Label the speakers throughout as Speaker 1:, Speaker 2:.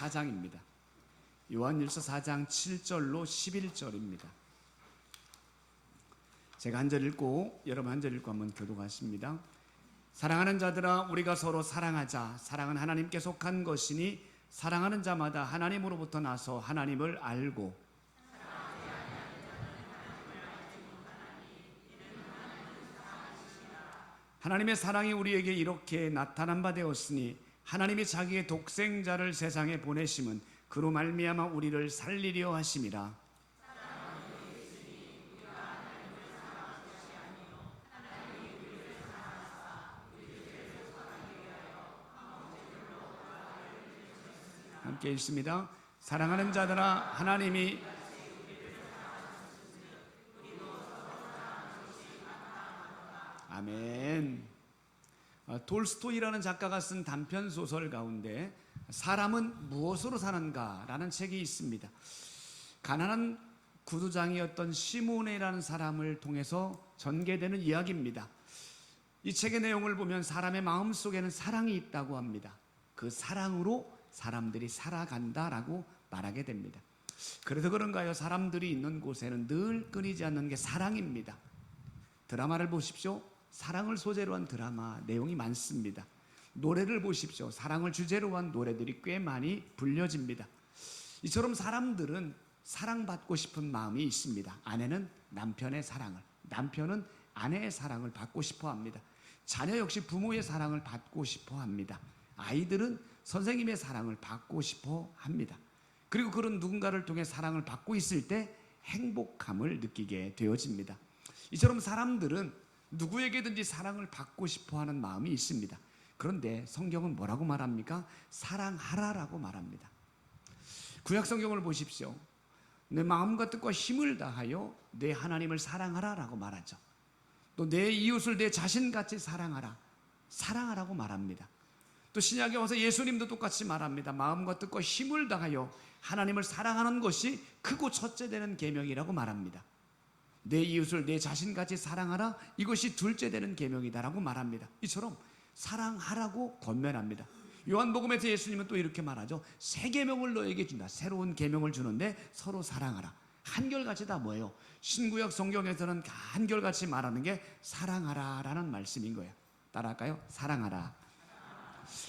Speaker 1: 4장입니다. 요한일서 4장 7절로 11절입니다. 제가 한 절 읽고 여러분 한 절 읽고 한번 교독하십니다. 사랑하는 자들아, 우리가 서로 사랑하자. 사랑은 하나님께 속한 것이니 사랑하는 자마다 하나님으로부터 나서 하나님을 알고 하나님의 사랑이 우리에게 이렇게 나타난 바 되었으니 하나님이 자기의 독생자를 세상에 보내심은 그로 말미암아 우리를 살리려 하심이라. 함께 읽습니다. 사랑하는 자들아, 하나님이 아멘. 톨스토이라는 작가가 쓴 단편 소설 가운데 사람은 무엇으로 사는가 라는 책이 있습니다. 가난한 구두장이었던 시몬이라는 사람을 통해서 전개되는 이야기입니다. 이 책의 내용을 보면 사람의 마음속에는 사랑이 있다고 합니다. 그 사랑으로 사람들이 살아간다라고 말하게 됩니다. 그래서 그런가요? 사람들이 있는 곳에는 늘 끊이지 않는 게 사랑입니다. 드라마를 보십시오. 사랑을 소재로 한 드라마 내용이 많습니다. 노래를 보십시오. 사랑을 주제로 한 노래들이 꽤 많이 불려집니다. 이처럼 사람들은 사랑받고 싶은 마음이 있습니다. 아내는 남편의 사랑을, 남편은 아내의 사랑을 받고 싶어 합니다. 자녀 역시 부모의 사랑을 받고 싶어 합니다. 아이들은 선생님의 사랑을 받고 싶어 합니다. 그리고 그런 누군가를 통해 사랑을 받고 있을 때 행복감을 느끼게 되어집니다. 이처럼 사람들은 누구에게든지 사랑을 받고 싶어 하는 마음이 있습니다. 그런데 성경은 뭐라고 말합니까? 사랑하라라고 말합니다. 구약 성경을 보십시오. 내 마음과 뜻과 힘을 다하여 내 하나님을 사랑하라라고 말하죠. 또 내 이웃을 내 자신같이 사랑하라, 사랑하라고 말합니다. 또 신약에 와서 예수님도 똑같이 말합니다. 마음과 뜻과 힘을 다하여 하나님을 사랑하는 것이 크고 첫째 되는 계명이라고 말합니다. 내 이웃을 내 자신같이 사랑하라, 이것이 둘째 되는 계명이다라고 말합니다. 이처럼 사랑하라고 권면합니다. 요한복음에서 예수님은 또 이렇게 말하죠. 새 계명을 너에게 준다. 새로운 계명을 주는데 서로 사랑하라. 한결같이 다 뭐예요? 신구약 성경에서는 한결같이 말하는 게 사랑하라라는 말씀인 거예요. 따라할까요? 사랑하라.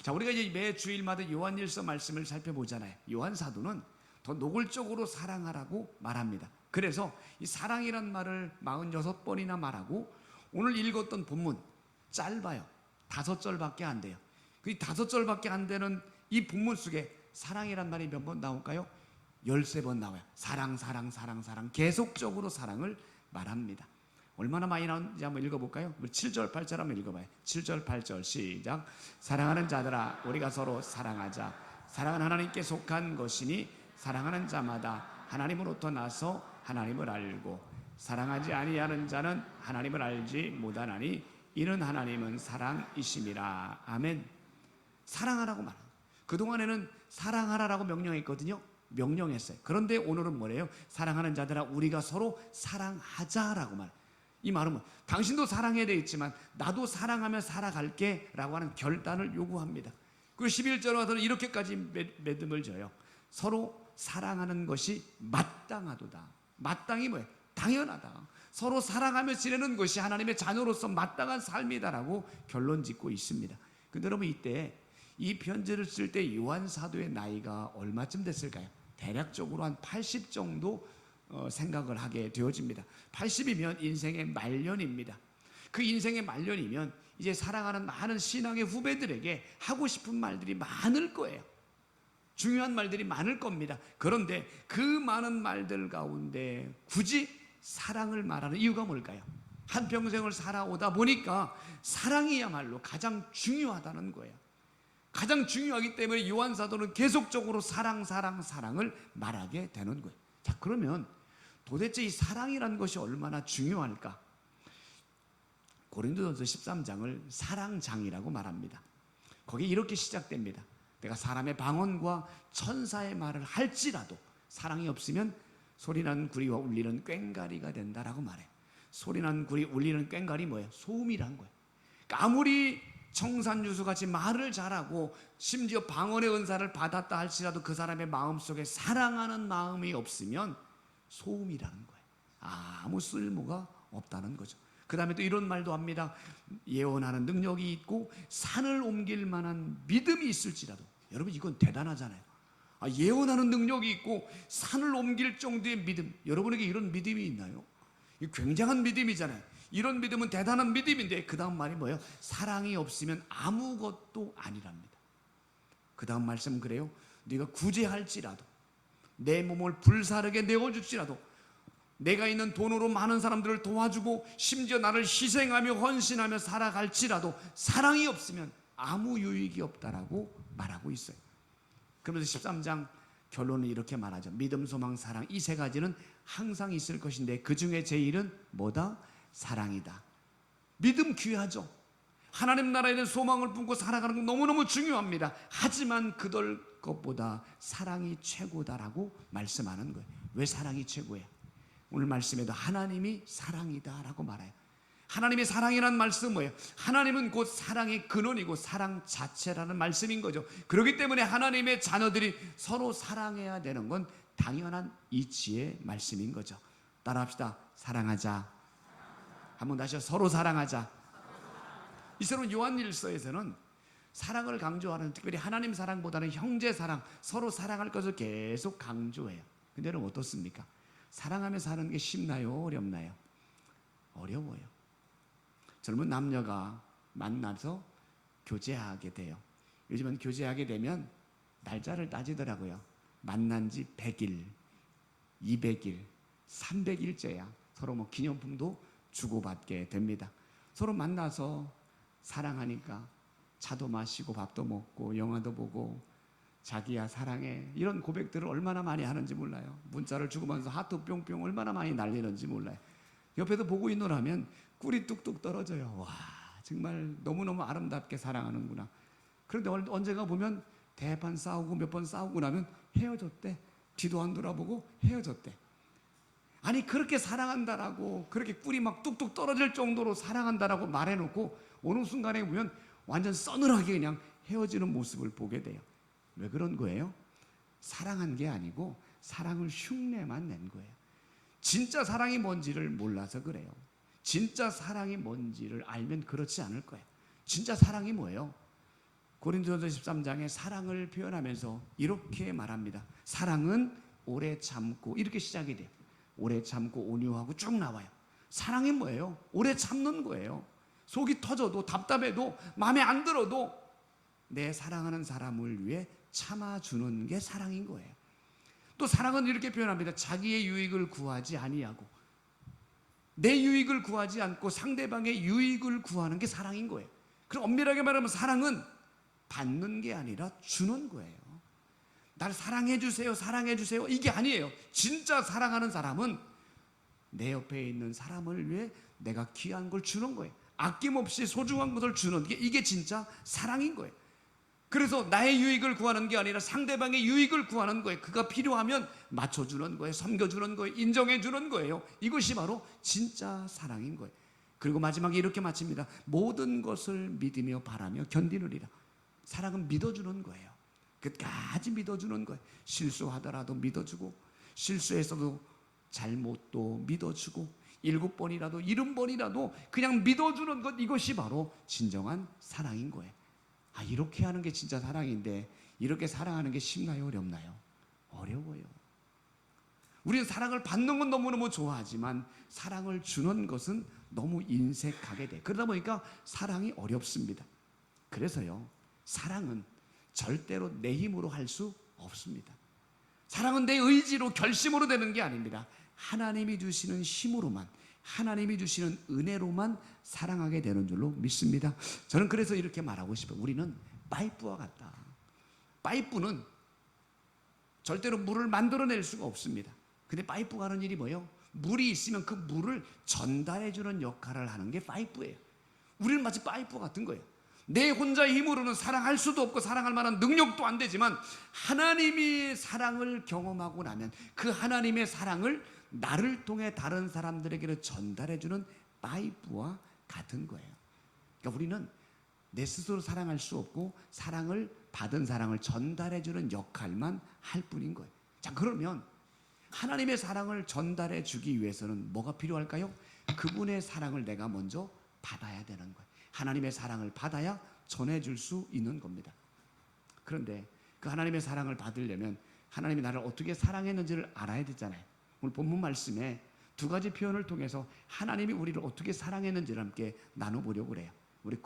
Speaker 1: 자, 우리가 이제 매 주일마다 요한일서 말씀을 살펴보잖아요. 요한 사도는 더 노골적으로 사랑하라고 말합니다. 그래서 이 사랑이란 말을 46번이나 말하고 오늘 읽었던 본문 짧아요. 5절밖에 안 돼요. 그 5절밖에 안 되는 이 본문 속에 사랑이란 말이 몇 번 나올까요? 13번 나와요. 사랑, 사랑, 사랑, 사랑. 계속적으로 사랑을 말합니다. 얼마나 많이 나오는지 한번 읽어볼까요? 7절, 8절 한번 읽어봐요. 7절, 8절 시작. 사랑하는 자들아, 우리가 서로 사랑하자. 사랑은 하나님께 속한 것이니 사랑하는 자마다 하나님으로부터 나서 하나님을 알고 사랑하지 아니하는 자는 하나님을 알지 못하나니 이는 하나님은 사랑이심이라. 아멘. 사랑하라고 말합니다. 그동안에는 사랑하라라고 명령했거든요. 명령했어요. 그런데 오늘은 뭐래요? 사랑하는 자들아, 우리가 서로 사랑하자라고 말해요. 이 말은 뭐, 당신도 사랑해야 되겠지만 나도 사랑하며 살아갈게 라고 하는 결단을 요구합니다. 그리고 11절 와서는 이렇게까지 매듭을 져요. 서로 사랑하는 것이 마땅하도다. 마땅이 뭐예요? 당연하다. 서로 사랑하며 지내는 것이 하나님의 자녀로서 마땅한 삶이다라고 결론 짓고 있습니다. 근데 여러분, 이때 이 편지를 쓸 때 요한 사도의 나이가 얼마쯤 됐을까요? 대략적으로 한 80 정도 생각을 하게 되어집니다. 80이면 인생의 말년입니다. 그 인생의 말년이면 이제 사랑하는 많은 신앙의 후배들에게 하고 싶은 말들이 많을 거예요. 중요한 말들이 많을 겁니다. 그런데 그 많은 말들 가운데 굳이 사랑을 말하는 이유가 뭘까요? 한평생을 살아오다 보니까 사랑이야말로 가장 중요하다는 거예요. 가장 중요하기 때문에 요한 사도는 계속적으로 사랑, 사랑, 사랑을 말하게 되는 거예요. 자, 그러면 도대체 이 사랑이라는 것이 얼마나 중요할까? 고린도전서 13장을 사랑장이라고 말합니다. 거기에 이렇게 시작됩니다. 내가 사람의 방언과 천사의 말을 할지라도 사랑이 없으면 소리난 구리와 울리는 꽹과리가 된다라고 말해요. 소리난 구리, 울리는 꽹과리 뭐예요? 소음이란 거예요. 그러니까 아무리 청산유수같이 말을 잘하고 심지어 방언의 은사를 받았다 할지라도 그 사람의 마음속에 사랑하는 마음이 없으면 소음이라는 거예요. 아무 쓸모가 없다는 거죠. 그 다음에 또 이런 말도 합니다. 예언하는 능력이 있고 산을 옮길 만한 믿음이 있을지라도. 여러분, 이건 대단하잖아요. 예언하는 능력이 있고 산을 옮길 정도의 믿음. 여러분에게 이런 믿음이 있나요? 이 굉장한 믿음이잖아요. 이런 믿음은 대단한 믿음인데 그 다음 말이 뭐예요? 사랑이 없으면 아무것도 아니랍니다. 그 다음 말씀은 그래요. 네가 구제할지라도, 내 몸을 불사르게 내어줄지라도, 내가 있는 돈으로 많은 사람들을 도와주고 심지어 나를 희생하며 헌신하며 살아갈지라도 사랑이 없으면 아무 유익이 없다라고 말하고 있어요. 그러면서 13장 결론은 이렇게 말하죠. 믿음, 소망, 사랑, 이 세 가지는 항상 있을 것인데 그 중에 제일은 뭐다? 사랑이다. 믿음 귀하죠. 하나님 나라에 대한 소망을 품고 살아가는 건 너무너무 중요합니다. 하지만 그들 것보다 사랑이 최고다라고 말씀하는 거예요. 왜 사랑이 최고예요? 오늘 말씀에도 하나님이 사랑이다라고 말해요. 하나님의 사랑이라는 말씀은 뭐예요? 하나님은 곧 사랑의 근원이고 사랑 자체라는 말씀인 거죠. 그렇기 때문에 하나님의 자녀들이 서로 사랑해야 되는 건 당연한 이치의 말씀인 거죠. 따라합시다. 사랑하자. 한번 다시요. 서로 사랑하자. 이처럼 요한일서에서는 사랑을 강조하는, 특별히 하나님 사랑보다는 형제 사랑, 서로 사랑할 것을 계속 강조해요. 근데 여러분 어떻습니까? 사랑하며 사는 게 쉽나요? 어렵나요? 어려워요. 젊은 남녀가 만나서 교제하게 돼요. 요즘은 교제하게 되면 날짜를 따지더라고요. 만난 지 100일, 200일, 300일째야 서로 뭐 기념품도 주고받게 됩니다. 서로 만나서 사랑하니까 차도 마시고 밥도 먹고 영화도 보고 자기야 사랑해 이런 고백들을 얼마나 많이 하는지 몰라요. 문자를 주고받으면서 하트 뿅뿅 얼마나 많이 날리는지 몰라요. 옆에서 보고 있노라면 꿀이 뚝뚝 떨어져요. 와, 정말 너무너무 아름답게 사랑하는구나. 그런데 언젠가 보면 대판 싸우고 몇 번 싸우고 나면 헤어졌대. 뒤도 안 돌아보고 헤어졌대. 아니, 그렇게 사랑한다라고, 그렇게 꿀이 막 뚝뚝 떨어질 정도로 사랑한다라고 말해놓고 어느 순간에 보면 완전 서늘하게 그냥 헤어지는 모습을 보게 돼요. 왜 그런 거예요? 사랑한 게 아니고 사랑을 흉내만 낸 거예요. 진짜 사랑이 뭔지를 몰라서 그래요. 진짜 사랑이 뭔지를 알면 그렇지 않을 거예요. 진짜 사랑이 뭐예요? 고린도전서 13장에 사랑을 표현하면서 이렇게 말합니다. 사랑은 오래 참고, 이렇게 시작이 돼요. 오래 참고 온유하고 쭉 나와요. 사랑이 뭐예요? 오래 참는 거예요. 속이 터져도 답답해도 마음에 안 들어도 내 사랑하는 사람을 위해 참아주는 게 사랑인 거예요. 또 사랑은 이렇게 표현합니다. 자기의 유익을 구하지 아니하고, 내 유익을 구하지 않고 상대방의 유익을 구하는 게 사랑인 거예요. 그럼 엄밀하게 말하면 사랑은 받는 게 아니라 주는 거예요. 날 사랑해 주세요, 사랑해 주세요, 이게 아니에요. 진짜 사랑하는 사람은 내 옆에 있는 사람을 위해 내가 귀한 걸 주는 거예요. 아낌없이 소중한 것을 주는 게, 이게 진짜 사랑인 거예요. 그래서 나의 유익을 구하는 게 아니라 상대방의 유익을 구하는 거예요. 그가 필요하면 맞춰주는 거예요. 섬겨주는 거예요. 인정해주는 거예요. 이것이 바로 진짜 사랑인 거예요. 그리고 마지막에 이렇게 마칩니다. 모든 것을 믿으며 바라며 견디느리라. 사랑은 믿어주는 거예요. 끝까지 믿어주는 거예요. 실수하더라도 믿어주고, 실수했어도 잘못도 믿어주고, 7번이라도 70번이라도 그냥 믿어주는 것, 이것이 바로 진정한 사랑인 거예요. 이렇게 하는 게 진짜 사랑인데, 이렇게 사랑하는 게 쉽나요? 어렵나요? 어려워요. 우리는 사랑을 받는 건 너무너무 좋아하지만 사랑을 주는 것은 너무 인색하게 돼. 그러다 보니까 사랑이 어렵습니다. 그래서요, 사랑은 절대로 내 힘으로 할 수 없습니다. 사랑은 내 의지로, 결심으로 되는 게 아닙니다. 하나님이 주시는 힘으로만, 하나님이 주시는 은혜로만 사랑하게 되는 줄로 믿습니다. 저는 그래서 이렇게 말하고 싶어요. 우리는 파이프와 같다. 파이프는 절대로 물을 만들어낼 수가 없습니다. 근데 파이프가 하는 일이 뭐예요? 물이 있으면 그 물을 전달해 주는 역할을 하는 게 파이프예요. 우리는 마치 파이프 같은 거예요. 내 혼자의 힘으로는 사랑할 수도 없고 사랑할 만한 능력도 안 되지만 하나님이 사랑을 경험하고 나면 그 하나님의 사랑을 나를 통해 다른 사람들에게 전달해 주는 파이프와 같은 거예요. 그러니까 우리는 내 스스로 사랑할 수 없고 사랑을 받은 사랑을 전달해 주는 역할만 할 뿐인 거예요. 자, 그러면 하나님의 사랑을 전달해 주기 위해서는 뭐가 필요할까요? 그분의 사랑을 내가 먼저 받아야 되는 거예요. 하나님의 사랑을 받아야 전해줄 수 있는 겁니다. 그런데 그 하나님의 사랑을 받으려면 하나님이 나를 어떻게 사랑했는지를 알아야 되잖아요. 오늘 본문 말씀에 두 가지 표현을 통해서 하나님이 우리를 어떻게 사랑했는지를 함께 나눠보려고 그래요. 우리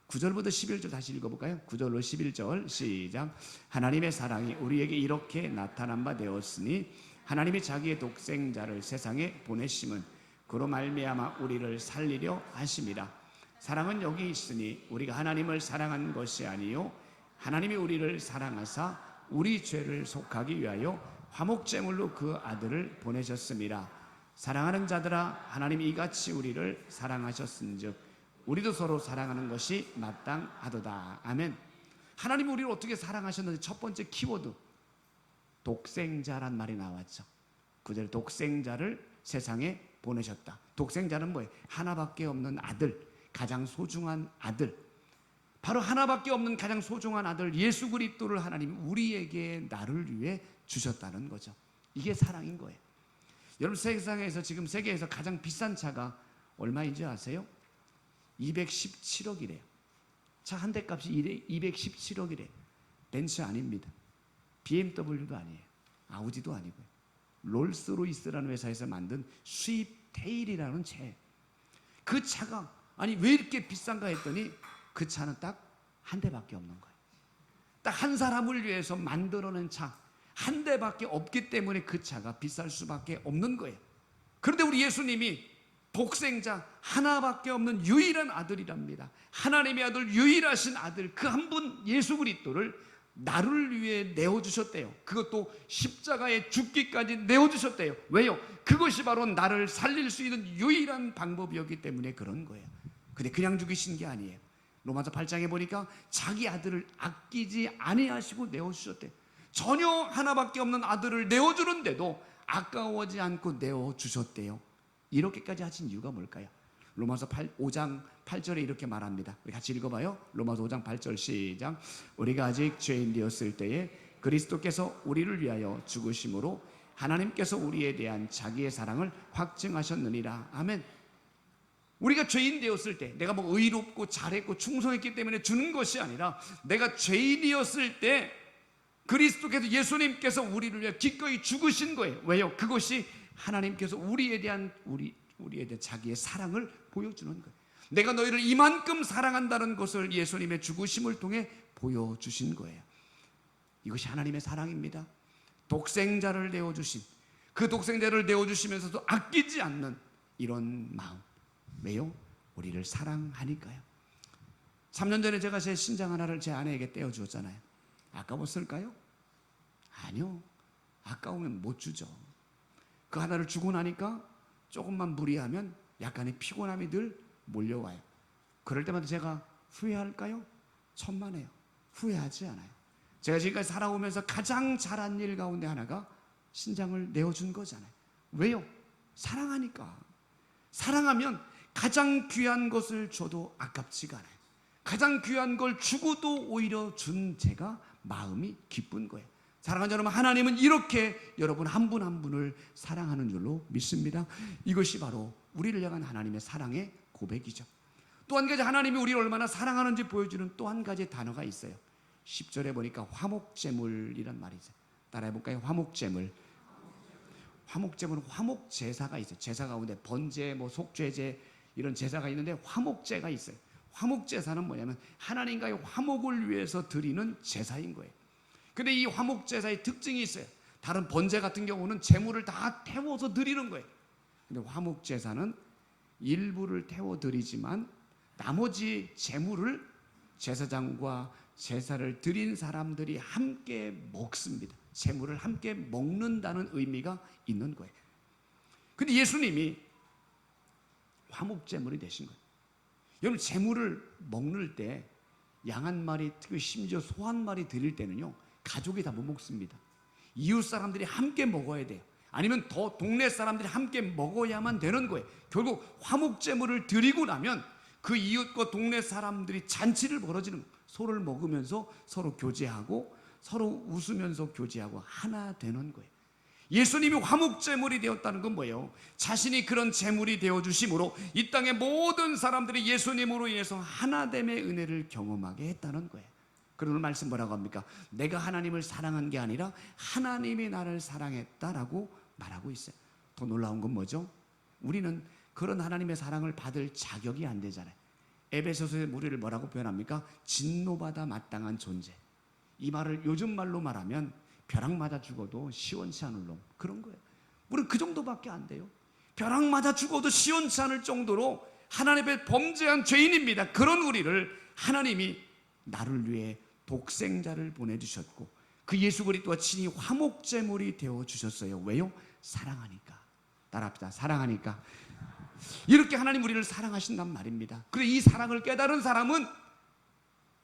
Speaker 1: 9절부터 11절 다시 읽어볼까요? 9절로 11절 시작. 하나님의 사랑이 우리에게 이렇게 나타난 바 되었으니 하나님이 자기의 독생자를 세상에 보내심은 그로 말미암아 우리를 살리려 하심이라. 사랑은 여기 있으니 우리가 하나님을 사랑한 것이 아니요 하나님이 우리를 사랑하사 우리 죄를 속하기 위하여 화목제물로 그 아들을 보내셨습니다. 사랑하는 자들아, 하나님이 이같이 우리를 사랑하셨은즉 우리도 서로 사랑하는 것이 마땅하도다. 아멘. 하나님이 우리를 어떻게 사랑하셨는지 첫 번째 키워드, 독생자란 말이 나왔죠. 9절, 독생자를 세상에 보내셨다. 독생자는 뭐예요? 하나밖에 없는 아들, 가장 소중한 아들, 바로 하나밖에 없는 가장 소중한 아들 예수 그리스도를 하나님이 우리에게 나를 위해 주셨다는 거죠. 이게 사랑인 거예요. 여러분, 세상에서 지금 세계에서 가장 비싼 차가 얼마인지 아세요? 217억이래요. 차 한 대 값이 217억이래요. 벤츠 아닙니다. BMW도 아니에요. 아우디도 아니고요. 롤스로이스라는 회사에서 만든 스윕테일이라는 차예요. 그 차가 아니 왜 이렇게 비싼가 했더니 그 차는 딱 한 대밖에 없는 거예요. 딱 한 사람을 위해서 만들어낸 차 한 대밖에 없기 때문에 그 차가 비쌀 수밖에 없는 거예요. 그런데 우리 예수님이 독생자 하나밖에 없는 유일한 아들이랍니다. 하나님의 아들, 유일하신 아들, 그 한 분 예수 그리스도를 나를 위해 내어주셨대요. 그것도 십자가에 죽기까지 내어주셨대요. 왜요? 그것이 바로 나를 살릴 수 있는 유일한 방법이었기 때문에 그런 거예요. 근데 그냥 죽이신 게 아니에요. 로마서 8장에 보니까 자기 아들을 아끼지 아니하시고 내어주셨대요. 전혀 하나밖에 없는 아들을 내어주는데도 아까워하지 않고 내어주셨대요. 이렇게까지 하신 이유가 뭘까요? 로마서 5장 8절에 이렇게 말합니다. 우리 같이 읽어봐요. 로마서 5장 8절 시작. 우리가 아직 죄인 되었을 때에 그리스도께서 우리를 위하여 죽으심으로 하나님께서 우리에 대한 자기의 사랑을 확증하셨느니라. 아멘. 우리가 죄인 되었을 때 내가 뭐 의롭고 잘했고 충성했기 때문에 주는 것이 아니라 내가 죄인이었을 때 그리스도께서 예수님께서 우리를 위해 기꺼이 죽으신 거예요. 왜요? 그것이 하나님께서 우리에 대한 자기의 사랑을 보여주는 거예요. 내가 너희를 이만큼 사랑한다는 것을 예수님의 죽으심을 통해 보여주신 거예요. 이것이 하나님의 사랑입니다. 독생자를 내어주신, 그 독생자를 내어주시면서도 아끼지 않는 이런 마음. 왜요? 우리를 사랑하니까요. 3년 전에 제가 제 신장 하나를 제 아내에게 떼어주었잖아요. 아까웠을까요? 아니요. 아까우면 못 주죠. 그 하나를 주고 나니까 조금만 무리하면 약간의 피곤함이 늘 몰려와요. 그럴 때마다 제가 후회할까요? 천만에요. 후회하지 않아요. 제가 지금까지 살아오면서 가장 잘한 일 가운데 하나가 신장을 내어준 거잖아요. 왜요? 사랑하니까. 사랑하면 가장 귀한 것을 줘도 아깝지가 않아요. 가장 귀한 걸 주고도 오히려 준 제가 마음이 기쁜 거예요. 사랑하는 여러분, 하나님은 이렇게 여러분 한 분 한 분을 사랑하는 줄로 믿습니다. 이것이 바로 우리를 향한 하나님의 사랑의 고백이죠. 또 한 가지 하나님이 우리를 얼마나 사랑하는지 보여주는 또 한 가지 단어가 있어요. 10절에 보니까 화목제물이란 말이 있어요. 따라해볼까요? 화목제물. 화목제물은 화목제사가 있어요. 제사 가운데 번제, 속죄제 이런 제사가 있는데 화목제가 있어요. 화목제사는 뭐냐면 하나님과의 화목을 위해서 드리는 제사인 거예요. 근데 이 화목제사의 특징이 있어요. 다른 번제 같은 경우는 제물을 다 태워서 드리는 거예요. 근데 화목제사는 일부를 태워 드리지만 나머지 제물을 제사장과 제사를 드린 사람들이 함께 먹습니다. 제물을 함께 먹는다는 의미가 있는 거예요. 근데 예수님이 화목제물이 되신 거예요. 여러분, 제물을 먹는 때 양 한 마리, 심지어 소 한 마리 드릴 때는요, 가족이 다 못 먹습니다. 이웃 사람들이 함께 먹어야 돼요. 아니면 더 동네 사람들이 함께 먹어야만 되는 거예요. 결국 화목제물을 드리고 나면 그 이웃과 동네 사람들이 잔치를 벌어지는 거예요. 소를 먹으면서 서로 교제하고 서로 웃으면서 교제하고 하나 되는 거예요. 예수님이 화목제물이 되었다는 건 뭐예요? 자신이 그런 제물이 되어주심으로 이 땅의 모든 사람들이 예수님으로 인해서 하나됨의 은혜를 경험하게 했다는 거예요. 그러는 말씀 뭐라고 합니까? 내가 하나님을 사랑한 게 아니라 하나님이 나를 사랑했다라고 말하고 있어요. 더 놀라운 건 뭐죠? 우리는 그런 하나님의 사랑을 받을 자격이 안 되잖아요. 에베소서의 우리를 뭐라고 표현합니까? 진노받아 마땅한 존재. 이 말을 요즘 말로 말하면 벼락 맞아 죽어도 시원치 않을 놈, 그런 거예요. 우리는 그 정도밖에 안 돼요. 벼락 맞아 죽어도 시원치 않을 정도로 하나님의 범죄한 죄인입니다. 그런 우리를 하나님이 나를 위해 독생자를 보내주셨고 그 예수 그리스도가 친히 화목제물이 되어주셨어요. 왜요? 사랑하니까. 따라합시다. 사랑하니까. 이렇게 하나님 우리를 사랑하신단 말입니다. 그래서 이 사랑을 깨달은 사람은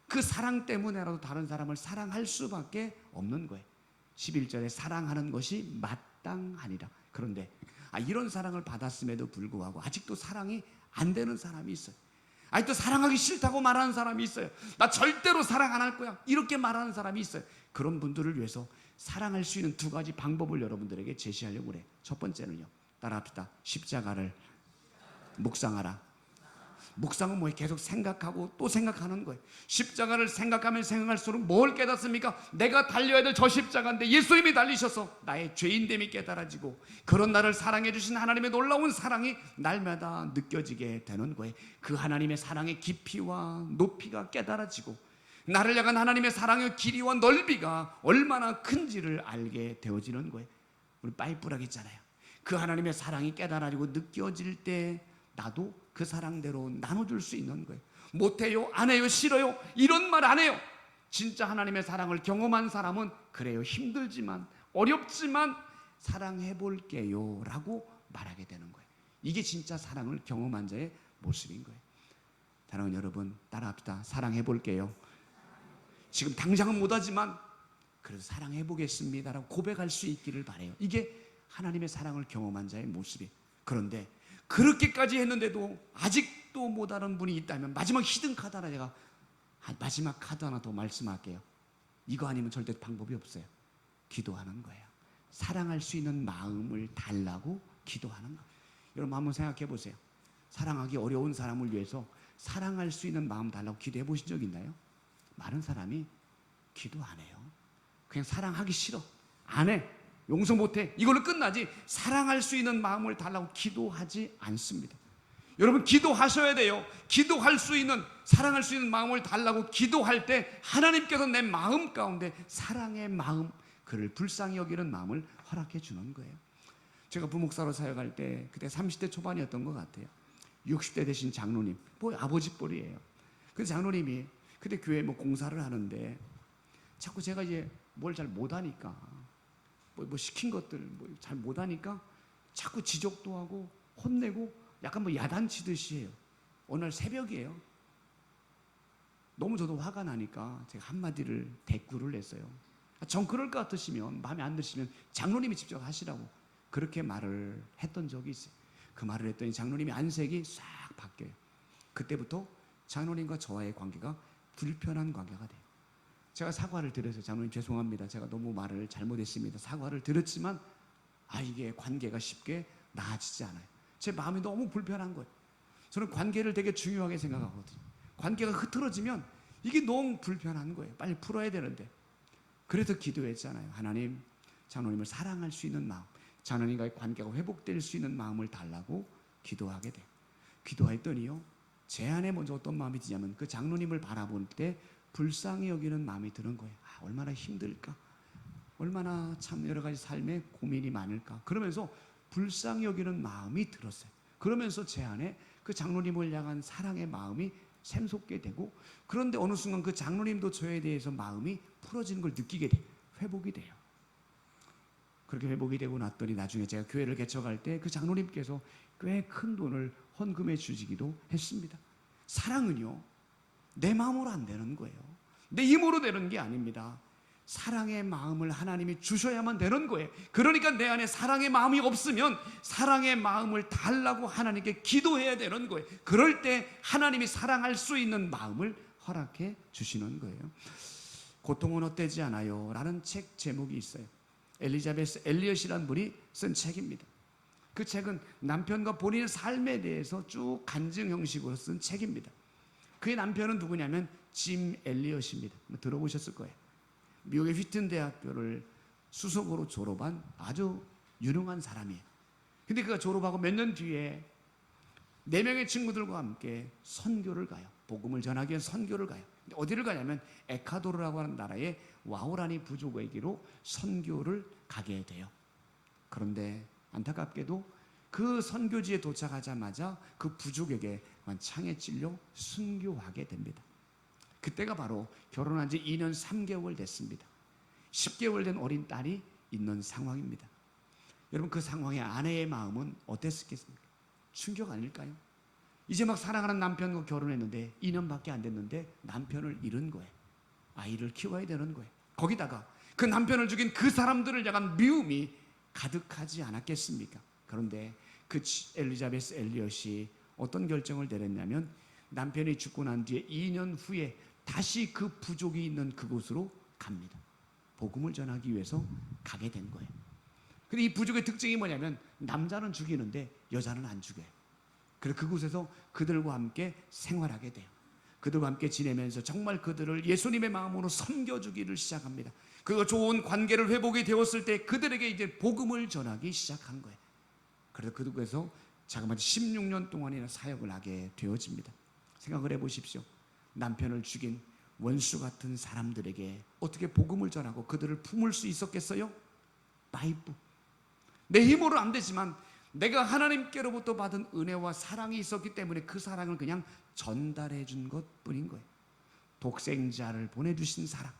Speaker 1: 그 사랑 때문에라도 다른 사람을 사랑할 수밖에 없는 거예요. 11절에 사랑하는 것이 마땅하니라. 그런데 이런 사랑을 받았음에도 불구하고 아직도 사랑이 안 되는 사람이 있어요. 아직도 사랑하기 싫다고 말하는 사람이 있어요. 나 절대로 사랑 안 할 거야, 이렇게 말하는 사람이 있어요. 그런 분들을 위해서 사랑할 수 있는 두 가지 방법을 여러분들에게 제시하려고 그래요. 첫 번째는요, 따라합시다. 십자가를 묵상하라. 묵상은 뭐예요? 계속 생각하고 또 생각하는 거예요. 십자가를 생각하면 생각할수록 뭘 깨닫습니까? 내가 달려야 될 저 십자가인데 예수님이 달리셔서 나의 죄인됨이 깨달아지고 그런 나를 사랑해 주신 하나님의 놀라운 사랑이 날마다 느껴지게 되는 거예요. 그 하나님의 사랑의 깊이와 높이가 깨달아지고 나를 향한 하나님의 사랑의 길이와 넓이가 얼마나 큰지를 알게 되어지는 거예요. 우리 빠이뿌락 있잖아요. 그 하나님의 사랑이 깨달아지고 느껴질 때 나도 그 사랑대로 나눠줄 수 있는 거예요. 못해요, 안 해요, 싫어요, 이런 말 안 해요. 진짜 하나님의 사랑을 경험한 사람은 그래요, 힘들지만 어렵지만 사랑해 볼게요 라고 말하게 되는 거예요. 이게 진짜 사랑을 경험한 자의 모습인 거예요. 사랑하는 여러분, 따라합시다. 사랑해 볼게요. 지금 당장은 못하지만 그래도 사랑해 보겠습니다 라고 고백할 수 있기를 바라요. 이게 하나님의 사랑을 경험한 자의 모습이에요. 그런데 그렇게까지 했는데도 아직도 못하는 분이 있다면 마지막 히든 카드 하나, 제가 마지막 카드 하나 더 말씀할게요. 이거 아니면 절대 방법이 없어요. 기도하는 거예요. 사랑할 수 있는 마음을 달라고 기도하는 거예요. 여러분 한번 생각해 보세요. 사랑하기 어려운 사람을 위해서 사랑할 수 있는 마음 달라고 기도해 보신 적 있나요? 많은 사람이 기도 안 해요. 그냥 사랑하기 싫어, 안 해, 용서 못해, 이걸로 끝나지 사랑할 수 있는 마음을 달라고 기도하지 않습니다. 여러분 기도하셔야 돼요. 기도할 수 있는, 사랑할 수 있는 마음을 달라고 기도할 때 하나님께서 내 마음 가운데 사랑의 마음, 그를 불쌍히 여기는 마음을 허락해 주는 거예요. 제가 부목사로 사역할 때 그때 30대 초반이었던 것 같아요. 60대 되신 장로님, 뭐 아버지 뻘이에요. 그 장로님이 그때 교회 뭐 공사를 하는데 자꾸 제가 이제 뭘 잘 못하니까 뭐 시킨 것들 뭐 잘 못하니까 자꾸 지적도 하고 혼내고 약간 뭐 야단치듯이 해요. 어느 날 새벽이에요. 너무 저도 화가 나니까 제가 한마디를 대꾸를 했어요. 전 그럴 것 같으시면, 마음에 안 드시면 장로님이 직접 하시라고 그렇게 말을 했던 적이 있어요. 그 말을 했더니 장로님이 안색이 싹 바뀌어요. 그때부터 장로님과 저와의 관계가 불편한 관계가 돼요. 제가 사과를 드려서 장로님 죄송합니다, 제가 너무 말을 잘못했습니다, 사과를 드렸지만 이게 관계가 쉽게 나아지지 않아요. 제 마음이 너무 불편한 거예요. 저는 관계를 되게 중요하게 생각하거든요. 관계가 흐트러지면 이게 너무 불편한 거예요. 빨리 풀어야 되는데. 그래서 기도했잖아요. 하나님, 장로님을 사랑할 수 있는 마음, 장로님과의 관계가 회복될 수 있는 마음을 달라고 기도하게 돼요. 기도했더니요, 제 안에 먼저 어떤 마음이 드냐면 그 장로님을 바라볼 때 불쌍히 여기는 마음이 드는 거예요. 얼마나 힘들까, 얼마나 참 여러 가지 삶에 고민이 많을까, 그러면서 불쌍히 여기는 마음이 들었어요. 그러면서 제 안에 그 장로님을 향한 사랑의 마음이 샘솟게 되고, 그런데 어느 순간 그 장로님도 저에 대해서 마음이 풀어지는 걸 느끼게 돼요. 회복이 돼요. 그렇게 회복이 되고 났더니 나중에 제가 교회를 개척할 때 그 장로님께서 꽤 큰 돈을 헌금해 주시기도 했습니다. 사랑은요, 내 마음으로 안 되는 거예요. 내 힘으로 되는 게 아닙니다. 사랑의 마음을 하나님이 주셔야만 되는 거예요. 그러니까 내 안에 사랑의 마음이 없으면 사랑의 마음을 달라고 하나님께 기도해야 되는 거예요. 그럴 때 하나님이 사랑할 수 있는 마음을 허락해 주시는 거예요. 고통은 헛되지 않아요 라는 책 제목이 있어요. 엘리자베스 엘리엇이라는 분이 쓴 책입니다. 그 책은 남편과 본인의 삶에 대해서 쭉 간증 형식으로 쓴 책입니다. 그의 남편은 누구냐면 짐 엘리엇입니다. 들어보셨을 거예요. 미국의 휘튼 대학교를 수석으로 졸업한 아주 유능한 사람이에요. 근데 그가 졸업하고 몇 년 뒤에 4명의 친구들과 함께 선교를 가요. 복음을 전하기 위해 선교를 가요. 어디를 가냐면 에콰도르라고 하는 나라의 와우라니 부족에게로 선교를 가게 돼요. 그런데 안타깝게도 그 선교지에 도착하자마자 그 부족에게 창에 찔려 순교하게 됩니다. 그때가 바로 결혼한 지 2년 3개월 됐습니다. 10개월 된 어린 딸이 있는 상황입니다. 여러분, 그 상황에 아내의 마음은 어땠겠습니까? 충격 아닐까요? 이제 막 사랑하는 남편과 결혼했는데 2년밖에 안 됐는데 남편을 잃은 거예요. 아이를 키워야 되는 거예요. 거기다가 그 남편을 죽인 그 사람들을 향한 미움이 가득하지 않았겠습니까? 그런데 그 엘리자베스 엘리엇이 어떤 결정을 내렸냐면 남편이 죽고 난 뒤에 2년 후에 다시 그 부족이 있는 그곳으로 갑니다. 복음을 전하기 위해서 가게 된 거예요. 근데 이 부족의 특징이 뭐냐면 남자는 죽이는데 여자는 안 죽여요. 그래서 그곳에서 그들과 함께 생활하게 돼요. 그들과 함께 지내면서 정말 그들을 예수님의 마음으로 섬겨주기를 시작합니다. 그 좋은 관계를 회복이 되었을 때 그들에게 이제 복음을 전하기 시작한 거예요. 그래서 그곳에서 자그마치 16년 동안이나 사역을 하게 되어집니다. 생각을 해보십시오. 남편을 죽인 원수 같은 사람들에게 어떻게 복음을 전하고 그들을 품을 수 있었겠어요? 나이프. 내 힘으로 안 되지만 내가 하나님께로부터 받은 은혜와 사랑이 있었기 때문에 그 사랑을 그냥 전달해 준 것뿐인 거예요. 독생자를 보내주신 사랑,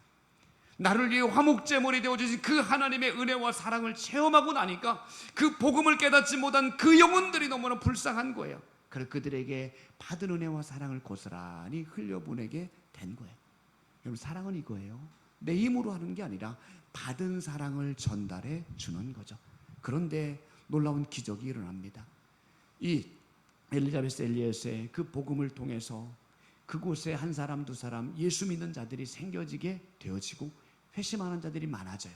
Speaker 1: 나를 위해 화목제물이 되어주신 그 하나님의 은혜와 사랑을 체험하고 나니까 그 복음을 깨닫지 못한 그 영혼들이 너무나 불쌍한 거예요. 그래서 그들에게 받은 은혜와 사랑을 고스란히 흘려보내게 된 거예요. 여러분, 사랑은 이거예요. 내 힘으로 하는 게 아니라 받은 사랑을 전달해 주는 거죠. 그런데 놀라운 기적이 일어납니다. 이 엘리자베스 엘리엇의 그 복음을 통해서 그곳에 한 사람 두 사람 예수 믿는 자들이 생겨지게 되어지고 회심하는 자들이 많아져요.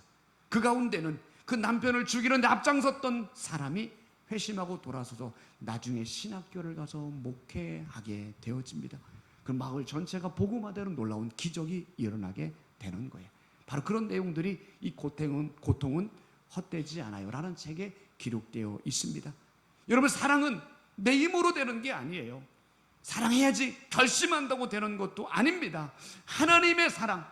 Speaker 1: 그 가운데는 그 남편을 죽이는데 앞장섰던 사람이 회심하고 돌아서서 나중에 신학교를 가서 목회하게 되어집니다. 그 마을 전체가 복음화되는 놀라운 기적이 일어나게 되는 거예요. 바로 그런 내용들이 이 고통은 헛되지 않아요 라는 책에 기록되어 있습니다. 여러분, 사랑은 내 힘으로 되는 게 아니에요. 사랑해야지 결심한다고 되는 것도 아닙니다. 하나님의 사랑,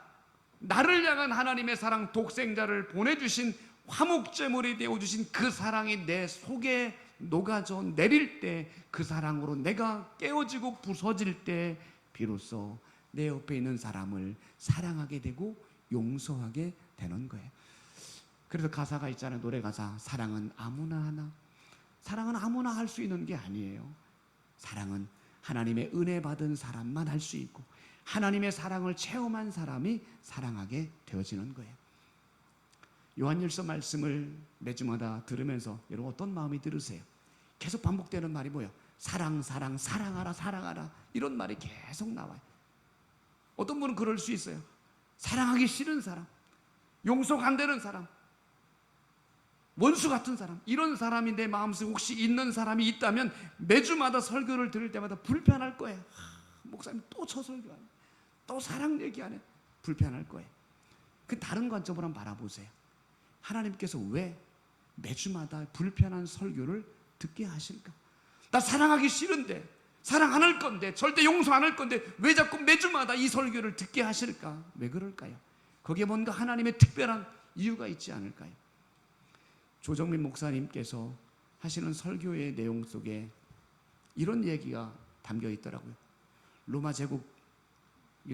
Speaker 1: 나를 향한 하나님의 사랑, 독생자를 보내주신 화목제물이 되어주신 그 사랑이 내 속에 녹아져 내릴 때, 그 사랑으로 내가 깨어지고 부서질 때 비로소 내 옆에 있는 사람을 사랑하게 되고 용서하게 되는 거예요. 그래서 가사가 있잖아요. 노래 가사. 사랑은 아무나 하나. 사랑은 아무나 할 수 있는 게 아니에요. 사랑은 하나님의 은혜 받은 사람만 할 수 있고 하나님의 사랑을 체험한 사람이 사랑하게 되어지는 거예요. 요한일서 말씀을 매주마다 들으면서 여러분 어떤 마음이 들으세요? 계속 반복되는 말이 뭐예요? 사랑, 사랑, 사랑하라, 사랑하라, 이런 말이 계속 나와요. 어떤 분은 그럴 수 있어요. 사랑하기 싫은 사람, 용서가 안 되는 사람, 원수 같은 사람, 이런 사람이 내 마음속에 혹시 있는 사람이 있다면 매주마다 설교를 들을 때마다 불편할 거예요. 목사님 또 저 설교하네, 또 사랑 얘기하네. 불편할 거예요. 그 다른 관점으로 한번 바라보세요. 하나님께서 왜 매주마다 불편한 설교를 듣게 하실까? 나 사랑하기 싫은데, 사랑 안 할 건데, 절대 용서 안 할 건데 왜 자꾸 매주마다 이 설교를 듣게 하실까? 왜 그럴까요? 거기에 뭔가 하나님의 특별한 이유가 있지 않을까요? 조정민 목사님께서 하시는 설교의 내용 속에 이런 얘기가 담겨 있더라고요. 로마 제국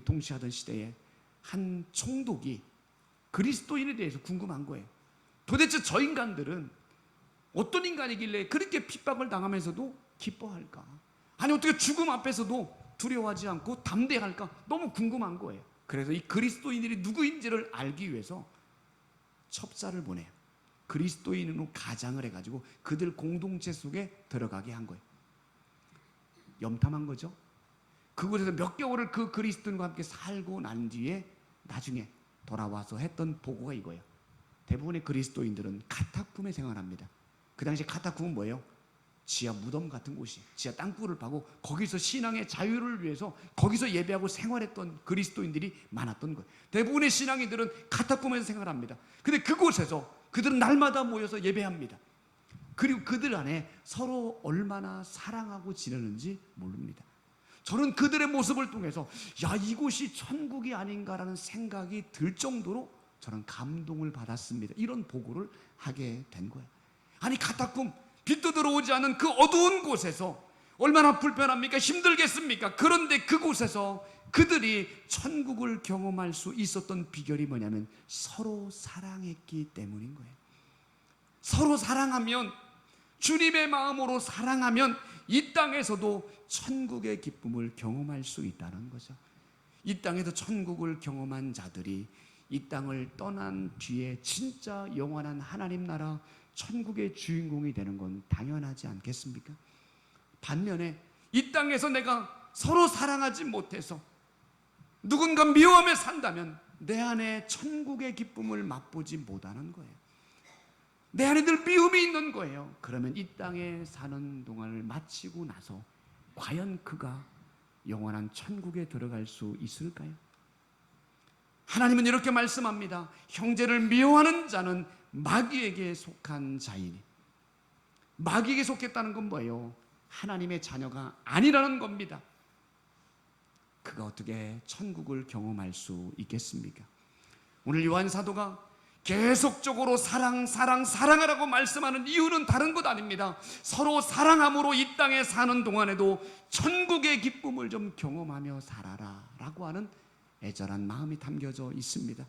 Speaker 1: 통치하던 시대에 한 총독이 그리스도인에 대해서 궁금한 거예요. 도대체 저 인간들은 어떤 인간이길래 그렇게 핍박을 당하면서도 기뻐할까? 아니 어떻게 죽음 앞에서도 두려워하지 않고 담대할까? 너무 궁금한 거예요. 그래서 이 그리스도인들이 누구인지를 알기 위해서 첩자를 보내요. 그리스도인으로 가장을 해가지고 그들 공동체 속에 들어가게 한 거예요. 염탐한 거죠. 그곳에서 몇 개월을 그 그리스도인과 함께 살고 난 뒤에 나중에 돌아와서 했던 보고가 이거예요. 대부분의 그리스도인들은 카타쿰에 생활합니다. 그 당시 카타쿰은 뭐예요? 지하 무덤 같은 곳이, 지하 땅굴을 파고 거기서 신앙의 자유를 위해서 거기서 예배하고 생활했던 그리스도인들이 많았던 거예요. 대부분의 신앙인들은 카타쿰에서 생활합니다. 근데 그곳에서 그들은 날마다 모여서 예배합니다. 그리고 그들 안에 서로 얼마나 사랑하고 지내는지 모릅니다. 저는 그들의 모습을 통해서 야, 이곳이 천국이 아닌가라는 생각이 들 정도로 저는 감동을 받았습니다. 이런 보고를 하게 된 거예요. 아니, 카타쿰, 빛도 들어오지 않은 그 어두운 곳에서 얼마나 불편합니까? 힘들겠습니까? 그런데 그곳에서 그들이 천국을 경험할 수 있었던 비결이 뭐냐면 서로 사랑했기 때문인 거예요. 서로 사랑하면, 주님의 마음으로 사랑하면 이 땅에서도 천국의 기쁨을 경험할 수 있다는 거죠. 이 땅에서 천국을 경험한 자들이 이 땅을 떠난 뒤에 진짜 영원한 하나님 나라 천국의 주인공이 되는 건 당연하지 않겠습니까? 반면에 이 땅에서 내가 서로 사랑하지 못해서 누군가 미워하며 산다면 내 안에 천국의 기쁨을 맛보지 못하는 거예요. 내 안에 늘 미움이 있는 거예요. 그러면 이 땅에 사는 동안을 마치고 나서 과연 그가 영원한 천국에 들어갈 수 있을까요? 하나님은 이렇게 말씀합니다. 형제를 미워하는 자는 마귀에게 속한 자이니. 마귀에게 속했다는 건 뭐예요? 하나님의 자녀가 아니라는 겁니다. 그가 어떻게 천국을 경험할 수 있겠습니까? 오늘 요한 사도가 계속적으로 사랑하라고 말씀하는 이유는 다른 것 아닙니다. 서로 사랑함으로 이 땅에 사는 동안에도 천국의 기쁨을 좀 경험하며 살아라 라고 하는 애절한 마음이 담겨져 있습니다.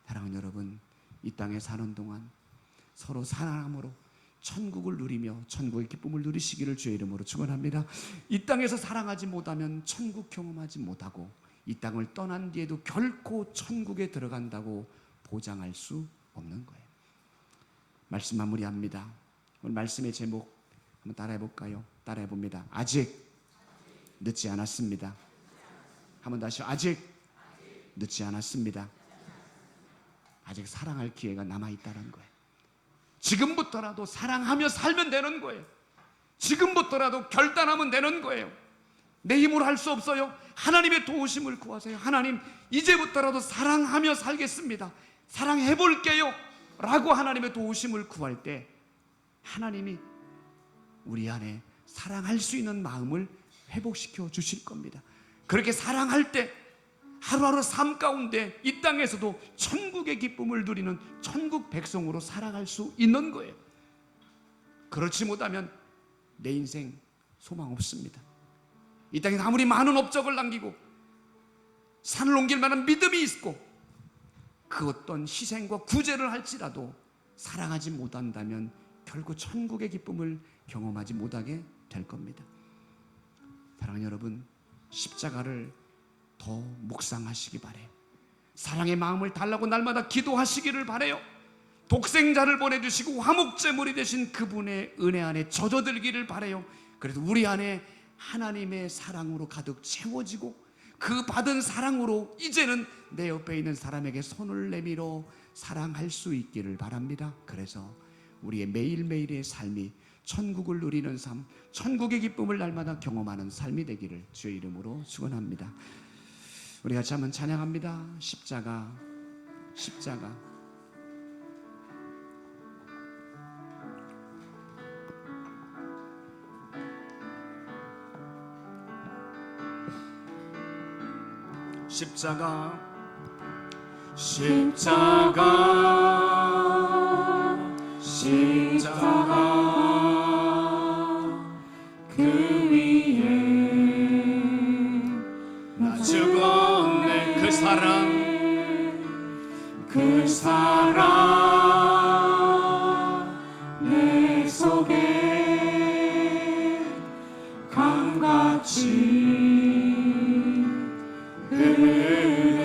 Speaker 1: 사랑하는 여러분, 이 땅에 사는 동안 서로 사랑함으로 천국을 누리며 천국의 기쁨을 누리시기를 주의 이름으로 축원합니다. 이 땅에서 사랑하지 못하면 천국 경험하지 못하고 이 땅을 떠난 뒤에도 결코 천국에 들어간다고 보장할 수 없는 거예요. 말씀 마무리합니다. 오늘 말씀의 제목 한번 따라해 볼까요? 따라해 봅니다. 아직 늦지 않았습니다. 한번 다시요. 아직 늦지 않았습니다. 아직 사랑할 기회가 남아있다는 거예요. 지금부터라도 사랑하며 살면 되는 거예요. 지금부터라도 결단하면 되는 거예요. 내 힘으로 할 수 없어요. 하나님의 도우심을 구하세요. 하나님, 이제부터라도 사랑하며 살겠습니다. 사랑해 볼게요 라고 하나님의 도우심을 구할 때 하나님이 우리 안에 사랑할 수 있는 마음을 회복시켜 주실 겁니다. 그렇게 사랑할 때 하루하루 삶 가운데 이 땅에서도 천국의 기쁨을 누리는 천국 백성으로 살아갈 수 있는 거예요. 그렇지 못하면 내 인생 소망 없습니다. 이 땅에서 아무리 많은 업적을 남기고 산을 옮길 만한 믿음이 있고 그 어떤 희생과 구제를 할지라도 사랑하지 못한다면 결국 천국의 기쁨을 경험하지 못하게 될 겁니다. 사랑하는 여러분, 십자가를 더 묵상하시기 바래요. 사랑의 마음을 달라고 날마다 기도하시기를 바래요. 독생자를 보내주시고 화목제물이 되신 그분의 은혜 안에 젖어들기를 바래요. 그래서 우리 안에 하나님의 사랑으로 가득 채워지고 그 받은 사랑으로 이제는 내 옆에 있는 사람에게 손을 내밀어 사랑할 수 있기를 바랍니다. 그래서 우리의 매일매일의 삶이 천국을 누리는 삶, 천국의 기쁨을 날마다 경험하는 삶이 되기를 주의 이름으로 축원합니다. 우리 같이 한번 찬양합니다. 십자가, 십자가. 십자가, 십자가, 십자가, 그 위에 나 죽었네. 그 사랑, 그 사랑 내 속에 강같이 흐르네.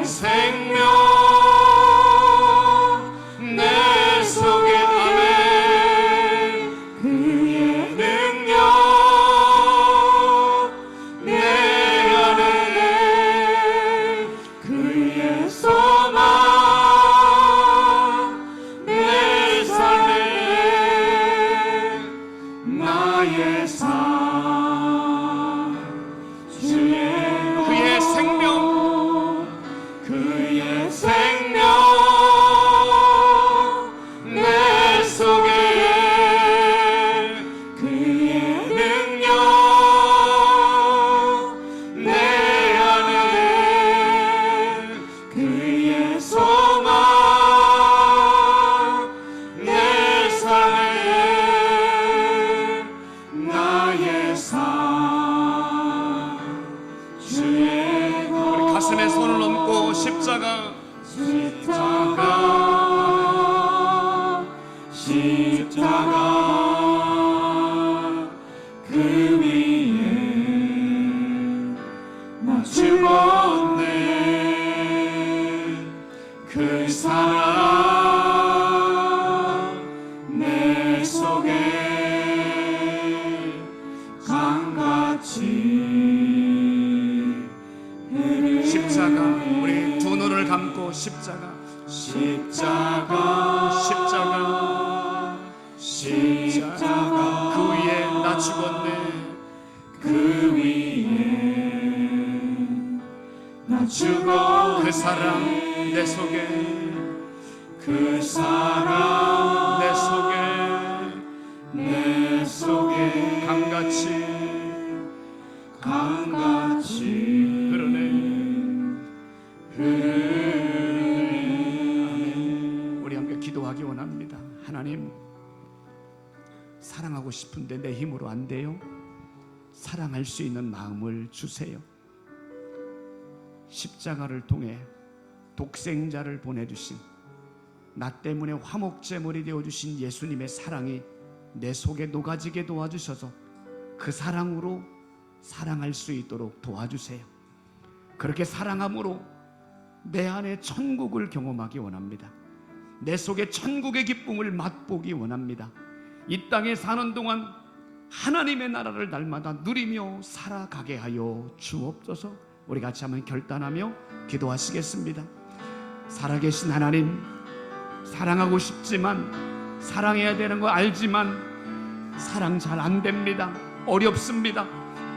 Speaker 1: 생명 내 속에 아멘 그의 능력 내 안에 그의 소망 내 삶에 나의 삶 그의 생명 그의 생명 내 속에 그의 능력 내 안에 그의 소망 내 삶에 나의 삶 주의 우리 가슴에 손을 얹고 십자가 그 위에 나 죽었네 그 사랑 내 속에 강같이 십자가 우리 두 눈을 감고 십자가 그 위에 나 죽었네 그 위에 나 죽었네 그 사랑 내 속에 그 사랑 내 속에 강같이 흐르네. 우리 함께 기도하기 원합니다. 하나님, 사랑하고 싶은데 내 힘으로 안 돼요. 사랑할 수 있는 마음을 주세요. 십자가를 통해 독생자를 보내주신, 나 때문에 화목제물이 되어주신 예수님의 사랑이 내 속에 녹아지게 도와주셔서 그 사랑으로 사랑할 수 있도록 도와주세요. 그렇게 사랑함으로 내 안에 천국을 경험하기 원합니다. 내 속에 천국의 기쁨을 맛보기 원합니다. 이 땅에 사는 동안 하나님의 나라를 날마다 누리며 살아가게 하여 주옵소서. 우리 같이 한번 결단하며 기도하시겠습니다. 살아계신 하나님, 사랑하고 싶지만, 사랑해야 되는 거 알지만 사랑 잘 안 됩니다. 어렵습니다.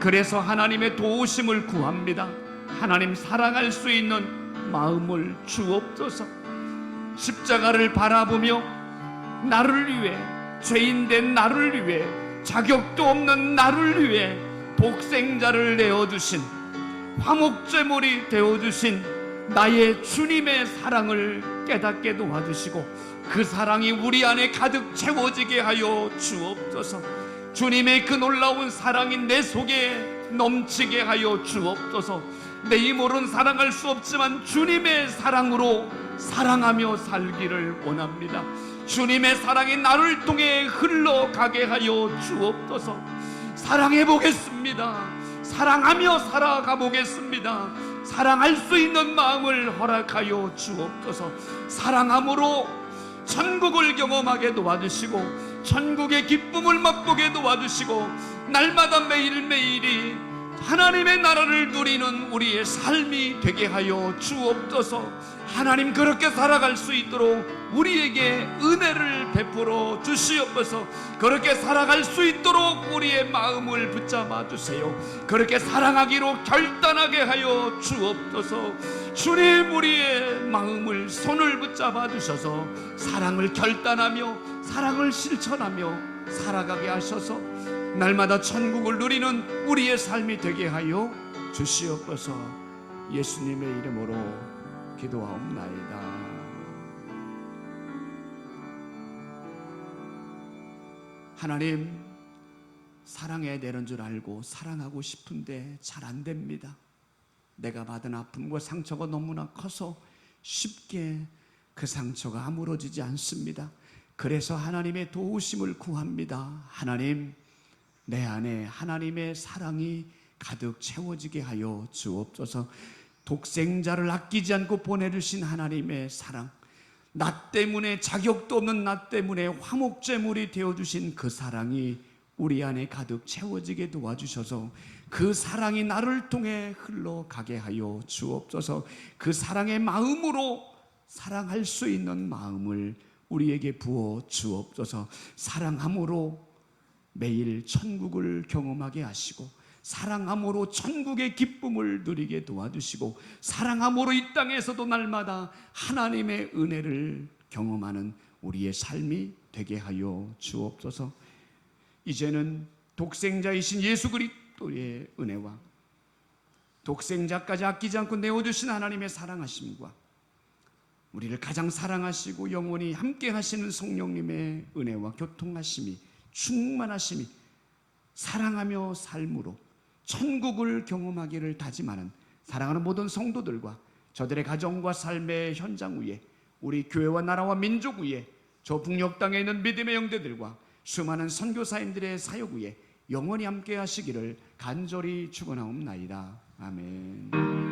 Speaker 1: 그래서 하나님의 도우심을 구합니다. 하나님, 사랑할 수 있는 마음을 주옵소서. 십자가를 바라보며 나를 위해, 죄인된 나를 위해, 자격도 없는 나를 위해 독생자를 내어주신, 화목제물이 되어주신 나의 주님의 사랑을 깨닫게 도와주시고 그 사랑이 우리 안에 가득 채워지게 하여 주옵소서. 주님의 그 놀라운 사랑이 내 속에 넘치게 하여 주옵소서. 내 힘으로는 사랑할 수 없지만 주님의 사랑으로 사랑하며 살기를 원합니다. 주님의 사랑이 나를 통해 흘러가게 하여 주옵소서. 사랑해 보겠습니다. 사랑하며 살아가 보겠습니다. 사랑할 수 있는 마음을 허락하여 주옵소서. 사랑함으로 천국을 경험하게 도와주시고 천국의 기쁨을 맛보게 도와주시고 날마다 매일매일이 하나님의 나라를 누리는 우리의 삶이 되게 하여 주옵소서. 하나님, 그렇게 살아갈 수 있도록 우리에게 은혜를 베풀어 주시옵소서. 그렇게 살아갈 수 있도록 우리의 마음을 붙잡아 주세요. 그렇게 사랑하기로 결단하게 하여 주옵소서. 주님, 우리의 마음을 손을 붙잡아 주셔서 사랑을 결단하며 사랑을 실천하며 살아가게 하셔서 날마다 천국을 누리는 우리의 삶이 되게 하여 주시옵소서. 예수님의 이름으로 기도하옵나이다. 하나님, 사랑해야 되는 줄 알고 사랑하고 싶은데 잘 안 됩니다. 내가 받은 아픔과 상처가 너무나 커서 쉽게 그 상처가 아물어지지 않습니다. 그래서 하나님의 도우심을 구합니다. 하나님, 내 안에 하나님의 사랑이 가득 채워지게 하여 주옵소서. 독생자를 아끼지 않고 보내주신 하나님의 사랑, 나 때문에, 자격도 없는 나 때문에 화목제물이 되어주신 그 사랑이 우리 안에 가득 채워지게 도와주셔서 그 사랑이 나를 통해 흘러가게 하여 주옵소서. 그 사랑의 마음으로 사랑할 수 있는 마음을 우리에게 부어 주옵소서. 사랑함으로 매일 천국을 경험하게 하시고, 사랑함으로 천국의 기쁨을 누리게 도와주시고, 사랑함으로 이 땅에서도 날마다 하나님의 은혜를 경험하는 우리의 삶이 되게 하여 주옵소서. 이제는 독생자이신 예수 그리스도의 은혜와 독생자까지 아끼지 않고 내어주신 하나님의 사랑하심과 우리를 가장 사랑하시고 영원히 함께 하시는 성령님의 은혜와 교통하심이, 충만하심이, 사랑하며 삶으로 천국을 경험하기를 다짐하는 사랑하는 모든 성도들과 저들의 가정과 삶의 현장 위에, 우리 교회와 나라와 민족 위에, 저 북녘 땅에 있는 믿음의 영대들과 수많은 선교사님들의 사역 위에 영원히 함께 하시기를 간절히 축원하옵나이다. 아멘.